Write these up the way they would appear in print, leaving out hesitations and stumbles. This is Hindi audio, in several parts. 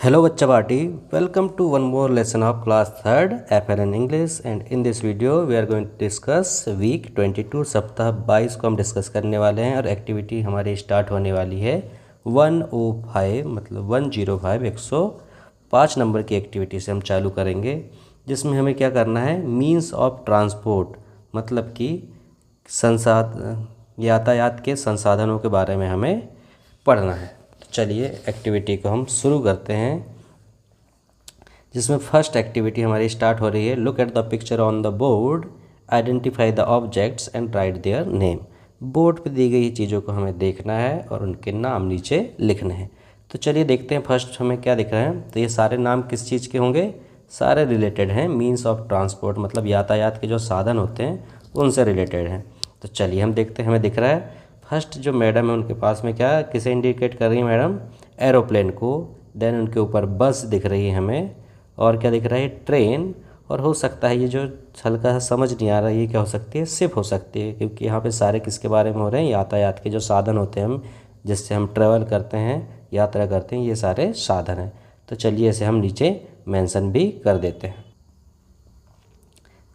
Hello बच्चा party, welcome to one more lesson of class 3rd FLN English and in this video we are going to discuss week 22 सप्ताह 22 को हम डिस्कस करने वाले हैं और एक्टिविटी हमारी स्टार्ट होने वाली है 105 मतलब 105 105 नंबर की एक्टिविटी से हम चालू करेंगे, जिसमें हमें क्या करना है मीन्स ऑफ ट्रांसपोर्ट मतलब कि यातायात के संसाधनों के बारे में हमें पढ़ना है। चलिए एक्टिविटी को हम शुरू करते हैं, जिसमें फर्स्ट एक्टिविटी हमारी स्टार्ट हो रही है। Look at the picture on the board, identify the objects and right their name. Board पे दी गई चीज़ों को हमें देखना है और उनके नाम नीचे लिखने हैं। तो चलिए देखते हैं फर्स्ट हमें क्या दिख रहा है। तो ये सारे नाम किस चीज़ के होंगे? सारे रिलेटेड हैं मीन्स ऑफ ट्रांसपोर्ट मतलब यातायात के जो साधन होते हैं उनसे रिलेटेड हैं। तो चलिए हम देखते हैं। हमें दिख रहा है फर्स्ट जो मैडम है उनके पास में क्या किसे इंडिकेट कर रही है मैडम? एरोप्लेन को। देन उनके ऊपर बस दिख रही है हमें, और क्या दिख रहा है? ट्रेन। और हो सकता है ये जो हल्का सा समझ नहीं आ रहा है ये क्या हो सकती है? शिप हो सकती है, क्योंकि यहाँ पे सारे किसके बारे में हो रहे हैं? यातायात के जो साधन होते हैं हम जिससे हम ट्रेवल करते हैं, यात्रा करते हैं, ये सारे साधन हैं। तो चलिए इसे हम नीचे मेंशन भी कर देते हैं।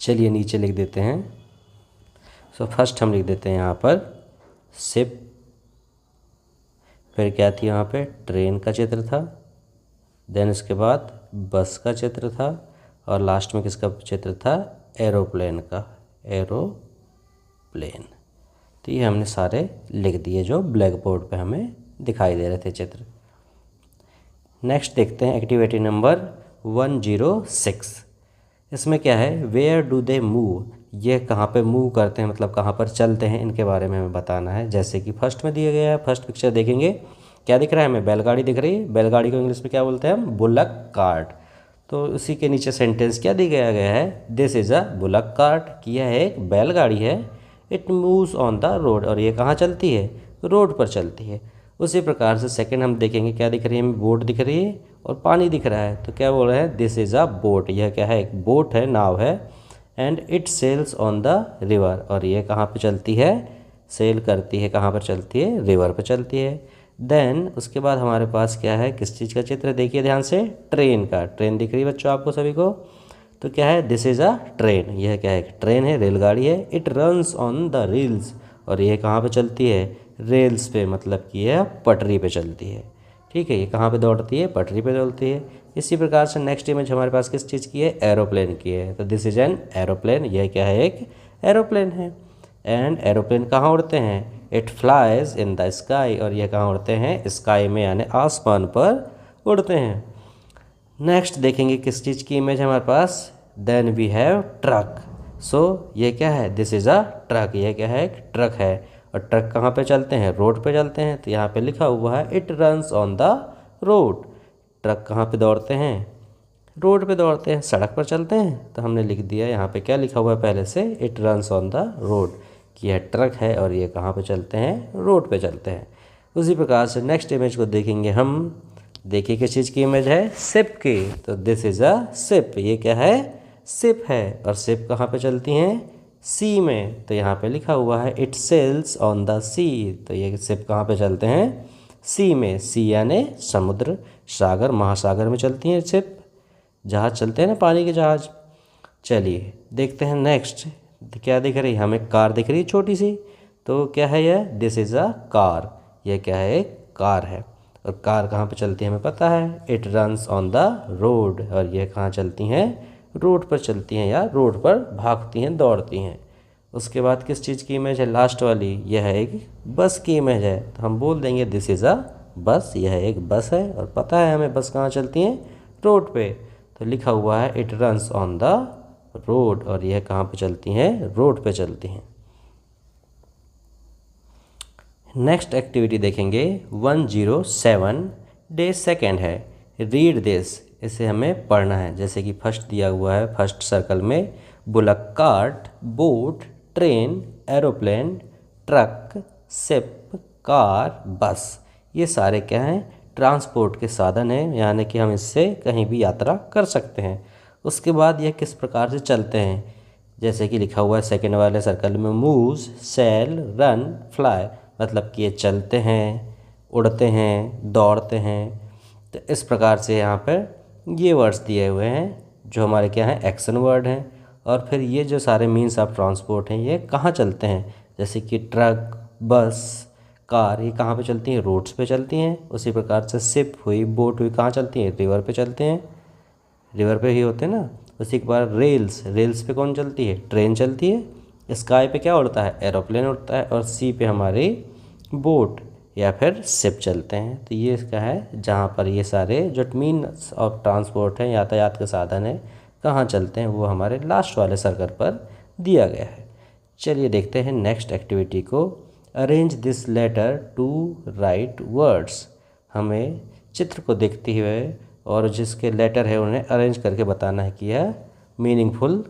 चलिए नीचे लिख देते हैं। सो फर्स्ट हम लिख देते हैं यहाँ पर शिप, फिर क्या थी यहाँ पे? ट्रेन का चित्र था। देन इसके बाद बस का चित्र था, और लास्ट में किसका चित्र था? एरोप्लेन का, एरोप्लेन। तो ये हमने सारे लिख दिए जो ब्लैक बोर्ड पे हमें दिखाई दे रहे थे चित्र। नेक्स्ट देखते हैं एक्टिविटी नंबर 106। इसमें क्या है? वेयर डू दे मूव, ये कहाँ पे मूव करते हैं मतलब कहाँ पर चलते हैं, इनके बारे में हमें बताना है। जैसे कि फर्स्ट में दिया गया है, फर्स्ट पिक्चर देखेंगे क्या दिख रहा है हमें? बैलगाड़ी दिख रही है। बैलगाड़ी को इंग्लिश में क्या बोलते हैं हम? Bullock cart. तो उसी के नीचे सेंटेंस क्या दिया गया है? This is a bullock cart, कि यह एक बैलगाड़ी है। It moves on the road, और ये कहाँ चलती है? रोड पर चलती है। उसी प्रकार से सेकंड हम देखेंगे क्या दिख रही है हमें? बोट दिख रही है और पानी दिख रहा है। तो क्या बोल रहे हैं? दिस इज़ अ बोट, यह क्या है? एक बोट है, नाव है। And it sails on the river, और ये कहाँ पे चलती है? सेल करती है, कहाँ पर चलती है? रिवर पर चलती है। देन उसके बाद हमारे पास क्या है? किस चीज़ का चित्र देखिए ध्यान से? ट्रेन का। ट्रेन दिख रही है बच्चों आपको सभी को? तो क्या है? दिस इज़ अ ट्रेन, यह क्या है? ट्रेन है, रेलगाड़ी है। It runs on the rails, और ये कहाँ पे चलती है? रेल्स पे, मतलब कि यह पटरी पे चलती है। ठीक है, ये कहाँ पे दौड़ती है? पटरी पे दौड़ती है। इसी प्रकार से नेक्स्ट इमेज हमारे पास किस चीज़ की है? एरोप्लेन की है। तो दिस इज एन एरोप्लेन, यह क्या है? एक एरोप्लेन है। एंड एरोप्लेन कहाँ उड़ते हैं? It flies in the sky, और यह कहाँ उड़ते हैं? स्काई में, यानी आसमान पर उड़ते हैं। नेक्स्ट देखेंगे किस चीज़ की इमेज है हमारे पास? Then we have truck. So ये क्या है? दिस इज़ अ ट्रक, यह क्या है? एक ट्रक है। और ट्रक कहाँ पे चलते हैं? रोड पे चलते हैं। तो यहाँ पे लिखा हुआ है it runs on the road. Truck कहाँ पे दौड़ते हैं? रोड पे दौड़ते हैं, सड़क पर चलते हैं। तो हमने लिख दिया यहाँ पे क्या लिखा हुआ है पहले से? It runs on the road, कि यह ट्रक है और ये कहाँ पे चलते हैं? रोड पे चलते हैं। उसी प्रकार से नेक्स्ट इमेज को देखेंगे हम। देखिए किस चीज़ की इमेज है? शिप की। तो दिस इज़ अ शिप, ये क्या है? शिप है। और शिप कहाँ पे चलती हैं? सी में। तो यहाँ पे लिखा हुआ है इट सेल्स ऑन द सी। तो ये शिप कहाँ पे चलते हैं? सी में। सी यानी समुद्र, सागर, महासागर में चलती हैं शिप। जहाज़ चलते हैं ना, पानी के जहाज़। चलिए देखते हैं नेक्स्ट क्या दिख रही है हमें? कार दिख रही है छोटी सी। तो क्या है यह? दिस इज़ अ कार, यह क्या है? एक कार है। और कार कहाँ पे चलती है हमें पता है? It runs on the road, और यह कहाँ चलती हैं? रोड पर चलती हैं, या रोड पर भागती हैं, दौड़ती हैं। उसके बाद किस चीज़ की इमेज है लास्ट वाली? यह है एक बस की इमेज है। तो हम बोल देंगे दिस इज़ अ बस, यह एक बस है। और पता है हमें बस कहाँ चलती हैं? रोड पे। तो लिखा हुआ है it runs on the road, और यह कहाँ पे चलती हैं? रोड पे चलती हैं। नेक्स्ट एक्टिविटी देखेंगे 107 डे सेकेंड है। रीड दिस, इसे हमें पढ़ना है। जैसे कि फर्स्ट दिया हुआ है, फर्स्ट सर्कल में bullock cart, boat, train, aeroplane, truck, ship, car, बस। ये सारे क्या हैं? ट्रांसपोर्ट के साधन हैं, यानी कि हम इससे कहीं भी यात्रा कर सकते हैं। उसके बाद यह किस प्रकार से चलते हैं? जैसे कि लिखा हुआ है सेकेंड वाले सर्कल में, मूव्स, सेल, रन, फ्लाई, मतलब कि ये चलते हैं, उड़ते हैं, दौड़ते हैं। तो इस प्रकार से यहाँ पर ये वर्ड्स दिए हुए हैं जो हमारे क्या हैं, एक्शन वर्ड हैं। और फिर ये जो सारे मीन्स ऑफ ट्रांसपोर्ट हैं ये कहाँ चलते हैं, जैसे कि ट्रक, बस, कार, ये कहाँ पे चलती हैं, रोड्स पे चलती हैं। उसी प्रकार से शिप हुई, बोट हुई, कहाँ चलती हैं, रिवर पे चलते हैं, रिवर पे ही होते हैं ना। उसी के बाद रेल्स, रेल्स पे कौन चलती है, ट्रेन चलती है। स्काई पे क्या उड़ता है, एरोप्लेन उड़ता है। और सी पे हमारी बोट या फिर शिप चलते हैं। तो ये इसका है जहाँ पर ये सारे जो मीन्स ऑफ ट्रांसपोर्ट हैं, यातायात के साधन है, कहाँ चलते हैं, वो हमारे लास्ट वाले सर्कल पर दिया गया है। चलिए देखते हैं नेक्स्ट एक्टिविटी को। Arrange this letter to write words. हमें चित्र को देखते हुए और जिसके लेटर है उन्हें अरेंज करके बताना है कि यह मीनिंगफुल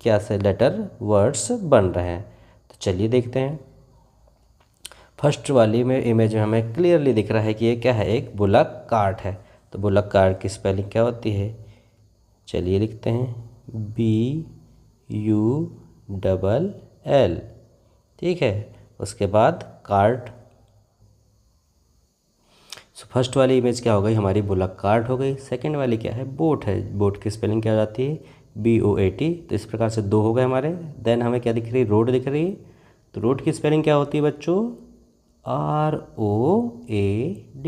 क्या से लेटर वर्ड्स बन रहे हैं। तो चलिए देखते हैं। फर्स्ट वाली में इमेज में हमें क्लियरली दिख रहा है कि ये क्या है, एक बुलक कार्ट है। तो बुलक कार्ट की स्पेलिंग क्या होती है, चलिए लिखते हैं, BULL, ठीक है। उसके बाद कार्ट। फर्स्ट वाली इमेज क्या हो गई, हमारी बुलक कार्ट हो गई। सेकंड वाली क्या है, बोट है। बोट की स्पेलिंग क्या हो जाती है, BOAT। तो इस प्रकार से दो हो गए हमारे। देन हमें क्या दिख रही है, रोड दिख रही है। तो रोड की स्पेलिंग क्या होती है बच्चों, ROAD,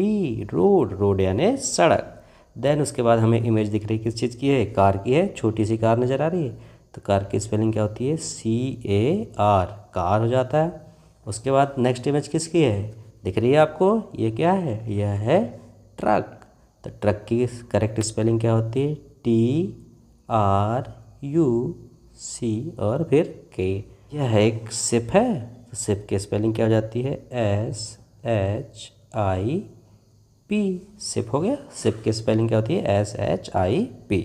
रोड, रोड यानी सड़क। देन उसके बाद हमें इमेज दिख रही है किस चीज़ की है, कार की है। छोटी सी कार नज़र आ रही है। तो कार की स्पेलिंग क्या होती है, CAR, कार हो जाता है। उसके बाद नेक्स्ट इमेज किसकी है, दिख रही है आपको, ये क्या है, यह है ट्रक। तो ट्रक की करेक्ट स्पेलिंग क्या होती है, TRUC और फिर K। यह एक शिप है। तो शिप की स्पेलिंग क्या हो जाती है, SHIP, शिप हो गया। शिप की स्पेलिंग क्या होती है, SHIP।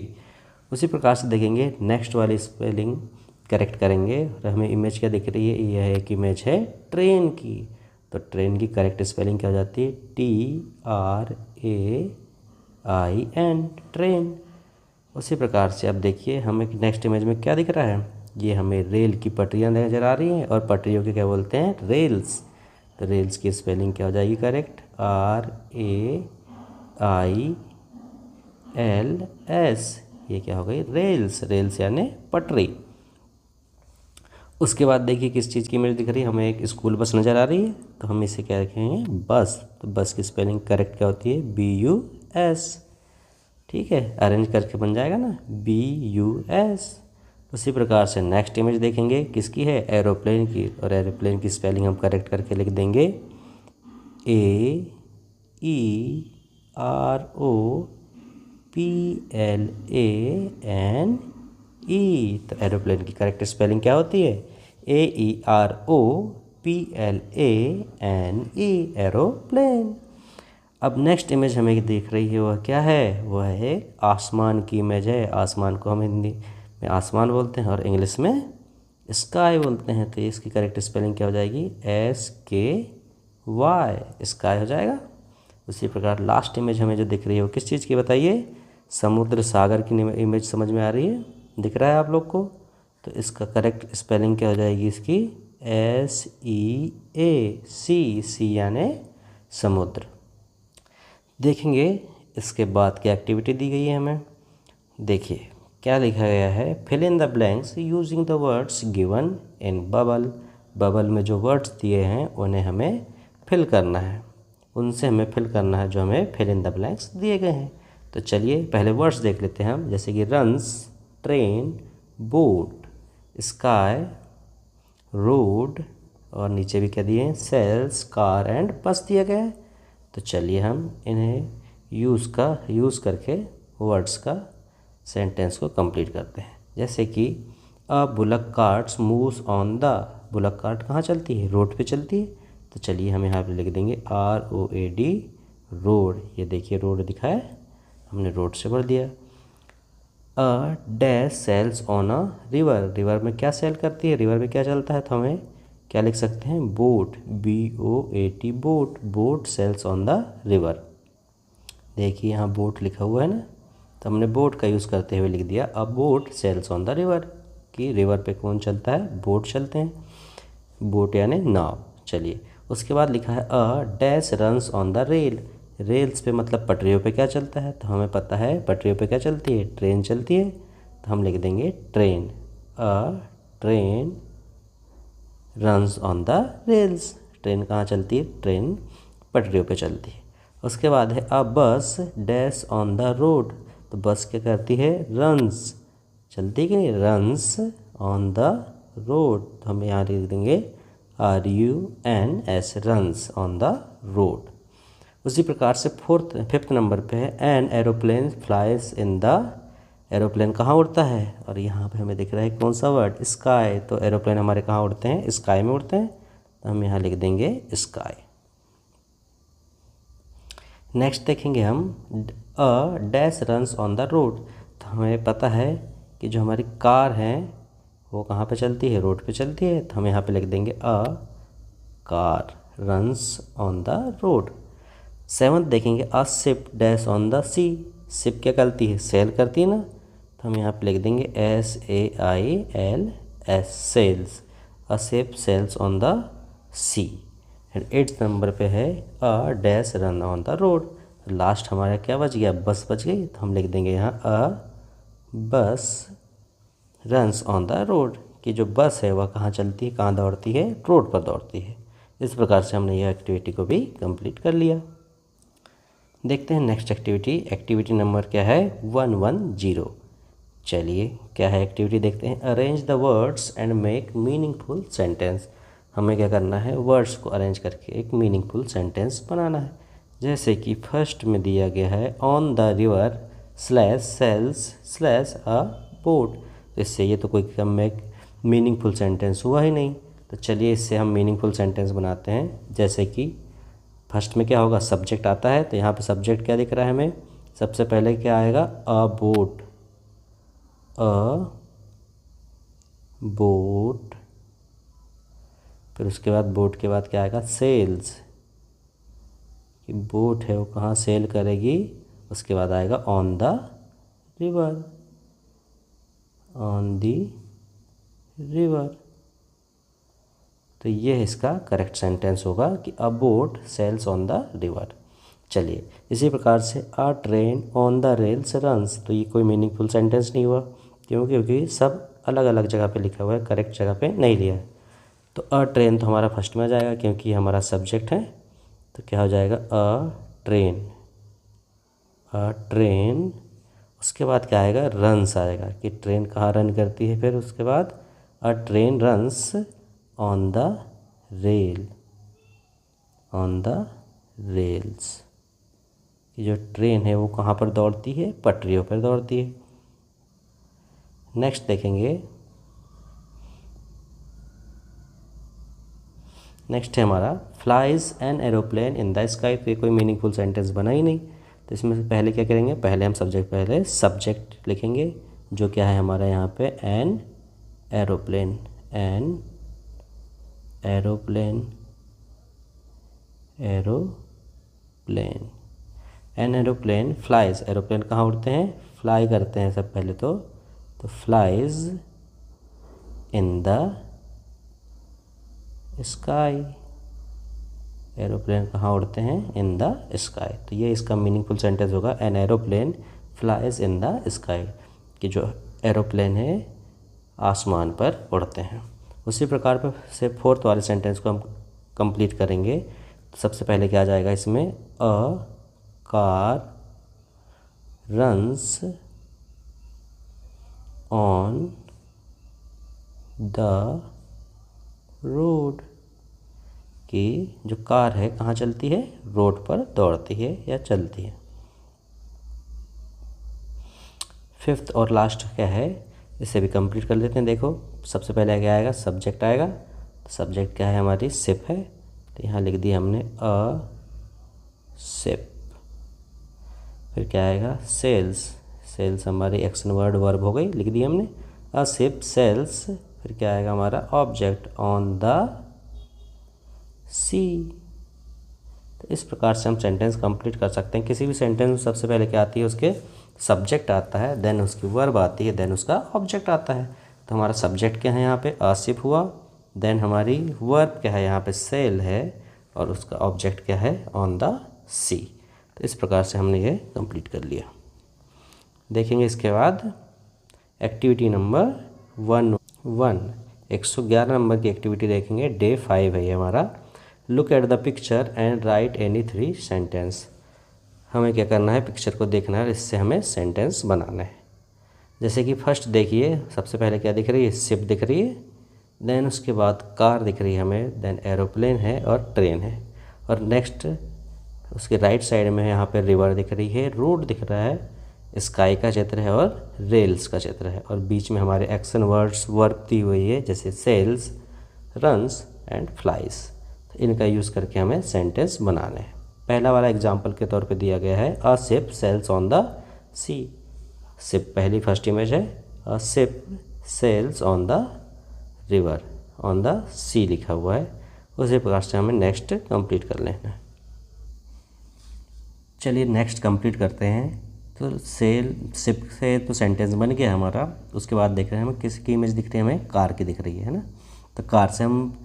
उसी प्रकार से देखेंगे नेक्स्ट वाली स्पेलिंग करेक्ट करेंगे। और हमें इमेज क्या दिख रही है, यह एक इमेज है ट्रेन की। तो ट्रेन की करेक्ट स्पेलिंग क्या हो जाती है, TRAIN, ट्रेन। उसी प्रकार से अब देखिए हमें नेक्स्ट इमेज में क्या दिख रहा है, ये हमें रेल की पटरियाँ नजर आ रही हैं। और पटरियों के क्या बोलते हैं, रेल्स। तो रेल्स की स्पेलिंग क्या हो जाएगी करेक्ट, RAILS। ये क्या हो गई, रेल्स, रेल्स यानी पटरी। उसके बाद देखिए किस चीज़ की इमेज दिख रही है, हमें एक स्कूल बस नज़र आ रही है। तो हम इसे क्या रखेंगे, बस। तो बस की स्पेलिंग करेक्ट क्या होती है, BUS, ठीक है। अरेंज करके बन जाएगा ना, BUS। उसी प्रकार से नेक्स्ट इमेज देखेंगे किसकी है, एरोप्लेन की। और एरोप्लेन की स्पेलिंग हम करेक्ट करके लिख देंगे AEROPLANE। तो एरोप्लेन की करेक्ट स्पेलिंग क्या होती है, AEROPLANE, एरोप्लेन। अब नेक्स्ट इमेज हमें दिख रही है वह क्या है, वह है आसमान की इमेज है। आसमान को हम हिंदी में आसमान बोलते हैं और इंग्लिश में स्काई बोलते हैं। तो इसकी करेक्ट स्पेलिंग क्या हो जाएगी, SKY, स्काई हो जाएगा। उसी प्रकार लास्ट इमेज हमें जो दिख रही है वो किस चीज़ की बताइए, समुद्र सागर की इमेज समझ में आ रही है, दिख रहा है आप लोग को। तो इसका करेक्ट स्पेलिंग क्या हो जाएगी इसकी, SEAC यानी समुद्र। देखेंगे इसके बाद क्या एक्टिविटी दी गई है हमें। देखिए क्या लिखा गया है, fill in the blanks using the words given in bubble. Bubble में जो वर्ड्स दिए हैं उन्हें हमें फिल करना है, उनसे हमें फिल करना है जो हमें फिल इन द ब्लैंक्स दिए गए हैं। तो चलिए पहले वर्ड्स देख लेते हैं हम, जैसे कि runs, train, boat, sky, road, और नीचे भी क्या दिए हैं, सेल्स, कार एंड बस दिया गया है। तो चलिए हम इन्हें यूज़ करके वर्ड्स का सेंटेंस को कंप्लीट करते हैं। जैसे कि a bullock carts moves on the, bullock cart कहाँ चलती है, रोड पे चलती है। तो चलिए हम यहाँ पे लिख देंगे ROAD, रोड। ये देखिए रोड दिखा है, हमने रोड से भर दिया। A dash sails on a river, river में क्या सेल करती है, रिवर में क्या चलता है। तो हमें क्या लिख सकते हैं, boat, BOAT, boat, boat sails on the river. देखिए यहाँ बोट लिखा हुआ है ना, तो हमने बोट का यूज़ करते हुए लिख दिया a boat sails on the river, कि रिवर पे कौन चलता है, बोट चलते हैं, बोट यानी नाव। चलिए उसके बाद लिखा है a dash runs on the rail, rails पे मतलब पटरियों पे क्या चलता है, तो हमें पता है पटरियों पे क्या चलती है, ट्रेन चलती है, तो हम लिख देंगे train. A train runs on the rails. Train कहाँ चलती है, ट्रेन पटरियों पे चलती है। उसके बाद है अ बस डैश ऑन द रोड। तो बस क्या करती है, रन्स, चलती है कि नहीं, रन्स ऑन द रोड। तो हम यहाँ लिख देंगे RUNS, runs on the road. उसी प्रकार से फिफ्थ नंबर पे है an aeroplane flies in the. Aeroplane कहाँ उड़ता है, और यहाँ पे हमें दिख रहा है कौन सा वर्ड, स्काई। तो एरोप्लेन हमारे कहाँ उड़ते हैं, स्काई में उड़ते हैं, तो हम यहाँ लिख देंगे स्काई। नेक्स्ट देखेंगे हम a dash runs on the road. तो हमें पता है कि जो हमारी कार है वो कहाँ पे चलती है, रोड पे चलती है, तो हम यहाँ पे लिख देंगे a car runs on the road. Seventh देखेंगे a ship dash on the sea. Ship क्या करती है, सेल करती है ना, तो हम यहाँ पे लिख देंगे SAILS, sails. A ship sails on the sea. And eighth number पे है a dash run on the road. Last हमारा क्या बच गया, बस बच गई, तो हम लिख देंगे यहाँ अ बस रन्स ऑन द रोड, कि जो बस है वह कहाँ चलती है, कहाँ दौड़ती है, रोड पर दौड़ती है। इस प्रकार से हमने यह एक्टिविटी को भी कंप्लीट कर लिया। देखते हैं नेक्स्ट एक्टिविटी। एक्टिविटी नंबर क्या है, 110। चलिए क्या है एक्टिविटी देखते हैं। Arrange the words and make meaningful sentence. हमें क्या करना है, वर्ड्स को अरेंज करके एक मीनिंगफुल सेंटेंस बनाना है। जैसे कि फर्स्ट में दिया गया है on the river slash sails slash a boat. तो इससे ये तो कोई कम में मीनिंगफुल सेंटेंस हुआ ही नहीं। तो चलिए इससे हम मीनिंगफुल सेंटेंस बनाते हैं। जैसे कि फर्स्ट में क्या होगा, सब्जेक्ट आता है, तो यहाँ पे सब्जेक्ट क्या दिख रहा है हमें, सबसे पहले क्या आएगा, अ बोट। अ बोट, फिर उसके बाद बोट के बाद क्या आएगा, सेल्स, कि बोट है वो कहाँ सेल करेगी। उसके बाद आएगा on the river, on the river. तो ये इसका करेक्ट सेंटेंस होगा कि a boat sails on the river. चलिए इसी प्रकार से a train on the rails runs. तो ये कोई मीनिंगफुल सेंटेंस नहीं हुआ, क्योंकि सब अलग अलग जगह पे लिखा हुआ है, करेक्ट जगह पे नहीं लिया है। तो अ ट्रेन तो हमारा फर्स्ट में आ जाएगा क्योंकि हमारा सब्जेक्ट है। तो क्या हो जाएगा, अ ट्रेन, अ ट्रेन। उसके बाद क्या आएगा, रन्स आएगा, कि ट्रेन कहाँ रन करती है। फिर उसके बाद अ train runs on the rail, on the rails, कि जो ट्रेन है वो कहाँ पर दौड़ती है, पटरियों पर दौड़ती है। नेक्स्ट देखेंगे, नेक्स्ट है हमारा flies an aeroplane in the sky. तो ये कोई मीनिंगफुल सेंटेंस बना ही नहीं। तो इसमें से पहले क्या करेंगे, पहले हम सब्जेक्ट लिखेंगे, जो क्या है हमारा यहाँ पे an aeroplane, an aeroplane, aeroplane, an aeroplane flies. Aeroplane कहाँ उड़ते हैं, फ्लाई करते हैं सब पहले तो flies in the sky. Aeroplane कहाँ उड़ते हैं, इन द स्काई। तो ये इसका मीनिंगफुल सेंटेंस होगा, an aeroplane flies in the sky, कि जो एरोप्लेन है आसमान पर उड़ते हैं। उसी प्रकार पर से फोर्थ वाले सेंटेंस को हम कंप्लीट करेंगे। तो सबसे पहले क्या आ जाएगा इसमें, अ car runs on the road, कि जो कार है कहाँ चलती है, रोड पर दौड़ती है या चलती है। फिफ्थ और लास्ट क्या है, इसे भी कंप्लीट कर लेते हैं। देखो सबसे पहले क्या आएगा, सब्जेक्ट आएगा। सब्जेक्ट क्या है, हमारी शिप है, तो यहाँ लिख दिया हमने अ शिप। फिर क्या आएगा, सेल्स, सेल्स हमारी एक्शन वर्ड वर्ब हो गई, लिख दी हमने अ शिप सेल्स। फिर क्या आएगा हमारा ऑब्जेक्ट ऑन द सी। तो इस प्रकार से हम सेंटेंस कंप्लीट कर सकते हैं। किसी भी सेंटेंस में सबसे पहले क्या आती है, उसके सब्जेक्ट आता है, देन उसकी वर्ब आती है, देन उसका ऑब्जेक्ट आता है। तो हमारा सब्जेक्ट क्या है यहाँ पे, अ शिप हुआ, देन हमारी वर्ब क्या है यहाँ पे, सेल है, और उसका ऑब्जेक्ट क्या है, ऑन द सी। तो इस प्रकार से हमने ये कंप्लीट कर लिया। देखेंगे इसके बाद एक्टिविटी नंबर 111 नंबर की एक्टिविटी देखेंगे। डे 5 है ये हमारा। Look at the picture and right any 3 sentence. हमें क्या करना है, पिक्चर को देखना है और इससे हमें सेंटेंस बनाना है। जैसे कि फर्स्ट देखिए, सबसे पहले क्या दिख रही है, शिप दिख रही है, देन उसके बाद कार दिख रही है हमें, देन एरोप्लेन है और ट्रेन है, और नेक्स्ट उसके राइट साइड में यहाँ पे रिवर दिख रही है, रोड दिख रहा है, स्काई का चित्र है और रेल्स का चित्र है, और बीच में हमारे एक्शन वर्ड्स वर्ब दी हुई है जैसे सेल्स, रन्स एंड फ्लाइज। तो इनका यूज़ करके हमें सेंटेंस बनाने हैं। पहला वाला एग्जाम्पल के तौर पे दिया गया है, a ship sails on the sea. Ship पहली फर्स्ट इमेज है, a ship sails on the river, on the sea लिखा हुआ है। उसी प्रकार से हमें नेक्स्ट कंप्लीट कर लेना है। चलिए नेक्स्ट कंप्लीट करते हैं। तो सेल शिप से तो सेंटेंस बन गया हमारा। उसके बाद देख रहे हैं हमें किसकी इमेज दिख रही है, हमें कार की दिख रही है ना। तो कार से हम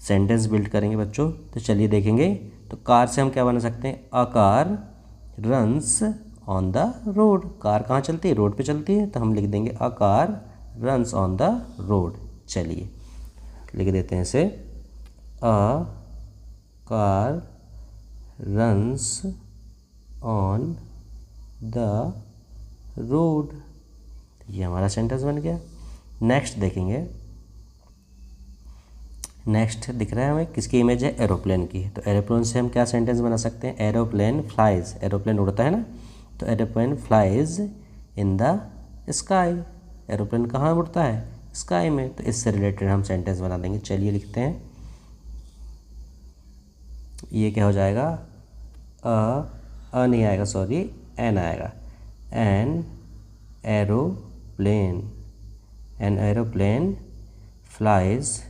सेंटेंस बिल्ड करेंगे बच्चों। तो चलिए देखेंगे। तो कार से हम क्या बना सकते हैं, अ car runs on the road. Car कहाँ चलती है, रोड पे चलती है, तो हम लिख देंगे a car runs on the road. चलिए लिख देते हैं इसे, अ car runs on the road. ये हमारा सेंटेंस बन गया। नेक्स्ट देखेंगे। नेक्स्ट दिख रहा है हमें किसकी इमेज है, एरोप्लेन की। तो एरोप्लेन से हम क्या सेंटेंस बना सकते हैं, एरोप्लेन फ्लाइज। एरोप्लेन उड़ता है ना, तो aeroplane flies in the sky. Aeroplane कहाँ उड़ता है, स्काई में। तो इससे रिलेटेड हम सेंटेंस बना देंगे। चलिए लिखते हैं। ये क्या हो जाएगा, अ नहीं आएगा, सॉरी एन आएगा। An aeroplane, an aeroplane flies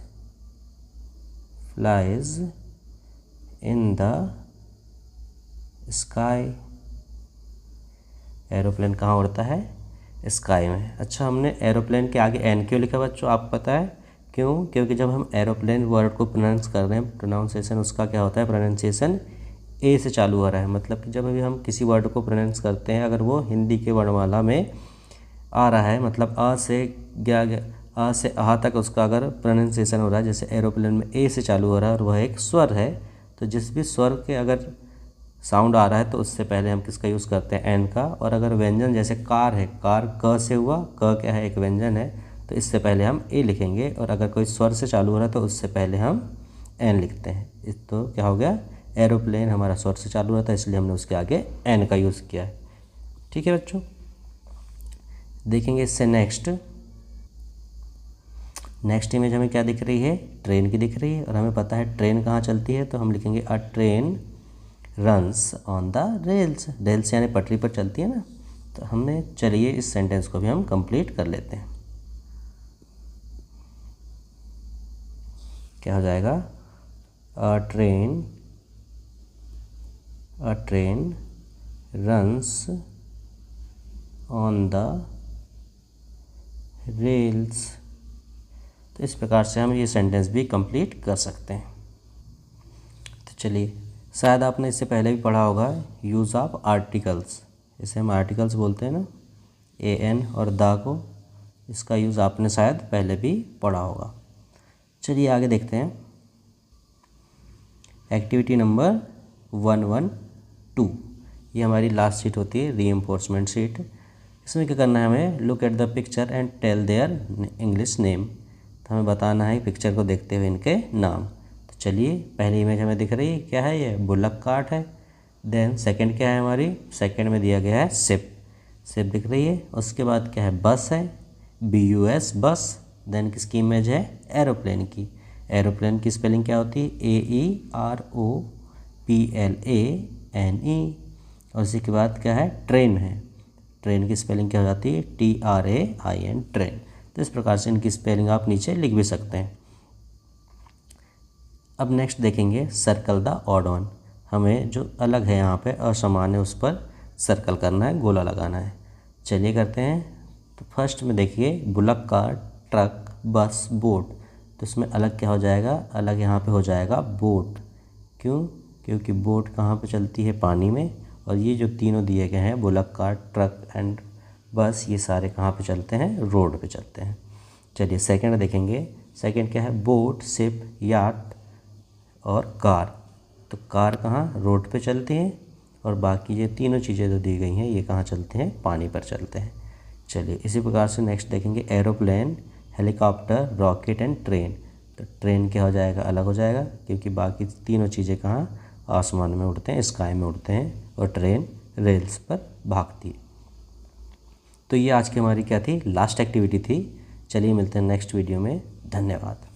in the sky. Aeroplane कहाँ उड़ता है, स्काई में। अच्छा, हमने एरोप्लेन के आगे एन क्यों लिखा बच्चों, आपको पता है क्यों? क्योंकि जब हम एरोप्लेन वर्ड को प्रोनाउंस कर रहे हैं, प्रोनाउंसिएशन उसका क्या होता है, प्रोनाउंसिएशन ए से चालू हो रहा है। मतलब कि जब भी हम किसी वर्ड को प्रोनाउंस करते हैं, अगर वो हिंदी के वर्णमाला में आ रहा है, मतलब अ से आ तक उसका अगर प्रोनाउंसिएशन हो रहा है, जैसे एरोप्लेन में ए से चालू हो रहा है और वह एक स्वर है, तो जिस भी स्वर के अगर साउंड आ रहा है तो उससे पहले हम किसका यूज़ करते हैं, एन का। और अगर व्यंजन जैसे कार है, कार क से हुआ, क क्या है, एक व्यंजन है, तो इससे पहले हम ए लिखेंगे। और अगर कोई स्वर से चालू हो रहा है तो उससे पहले हम एन लिखते हैं। तो क्या हो गया, एरोप्लेन हमारा स्वर से चालू रहता है, इसलिए हमने उसके आगे एन का यूज़ किया है। ठीक है बच्चों, देखेंगे इससे नेक्स्ट इमेज हमें क्या दिख रही है, ट्रेन की दिख रही है। और हमें पता है ट्रेन कहाँ चलती है, तो हम लिखेंगे अ train runs on the rails. Rails यानी पटरी पर चलती है ना। तो हमने, चलिए इस सेंटेंस को भी हम कंप्लीट कर लेते हैं। क्या हो जाएगा, अ train runs on the rails. तो इस प्रकार से हम ये सेंटेंस भी कंप्लीट कर सकते हैं। तो चलिए, शायद आपने इससे पहले भी पढ़ा होगा यूज़ ऑफ आर्टिकल्स। इसे हम आर्टिकल्स बोलते हैं ना, ए एन और द को। इसका यूज़ आपने शायद पहले भी पढ़ा होगा। चलिए आगे देखते हैं। एक्टिविटी नंबर 112, ये हमारी लास्ट शीट होती है, रीइंफोर्समेंट शीट। इसमें क्या करना है हमें, look at the picture and tell their English name. तो हमें बताना है पिक्चर को देखते हुए इनके नाम। तो चलिए, पहली इमेज हमें दिख रही है, क्या है ये, बुलक कार्ट है। देन सेकंड क्या है हमारी, सेकंड में दिया गया है शिप दिख रही है। उसके बाद क्या है, बस है, BUS बस। देन किसकी इमेज है, एरोप्लेन की। एरोप्लेन की स्पेलिंग क्या होती है, AEROPLANE। और उसी के बाद क्या है, ट्रेन है। ट्रेन की स्पेलिंग क्या हो जाती है, TRAIN, ट्रेन। तो इस प्रकार से इनकी स्पेलिंग आप नीचे लिख भी सकते हैं। अब नेक्स्ट देखेंगे, सर्कल द ऑड वन। हमें जो अलग है यहाँ पे, असमान है, उस पर सर्कल करना है, गोला लगाना है। चलिए करते हैं। तो फर्स्ट में देखिए, बुलक कार्ट, ट्रक, बस, बोट। तो इसमें अलग क्या हो जाएगा, अलग यहाँ पे हो जाएगा बोट। क्यों, क्योंकि बोट कहाँ पे चलती है, पानी में, और ये जो तीनों दिए गए हैं बुलक कार्ट, ट्रक एंड बस, ये सारे कहाँ पे चलते हैं? रोड पे चलते हैं। चलिए सेकंड देखेंगे। सेकंड क्या है? बोट, शिप, याट और कार। तो कार कहाँ? रोड पे चलती हैं, और बाकी ये तीनों चीज़ें जो दी गई हैं ये कहाँ चलते हैं? पानी पर चलते हैं। चलिए इसी प्रकार से नेक्स्ट देखेंगे। Aeroplane, helicopter, rocket and train. तो ट्रेन क्या हो जाएगा? अलग हो जाएगा, क्योंकि बाकी तीनों चीज़ें कहाँ? आसमान में उड़ते हैं, स्काई में उड़ते हैं, और ट्रेन रेल्स पर भागती है। तो ये आज की हमारी क्या थी? लास्ट एक्टिविटी थी। चलिए मिलते हैं नेक्स्ट वीडियो में। धन्यवाद।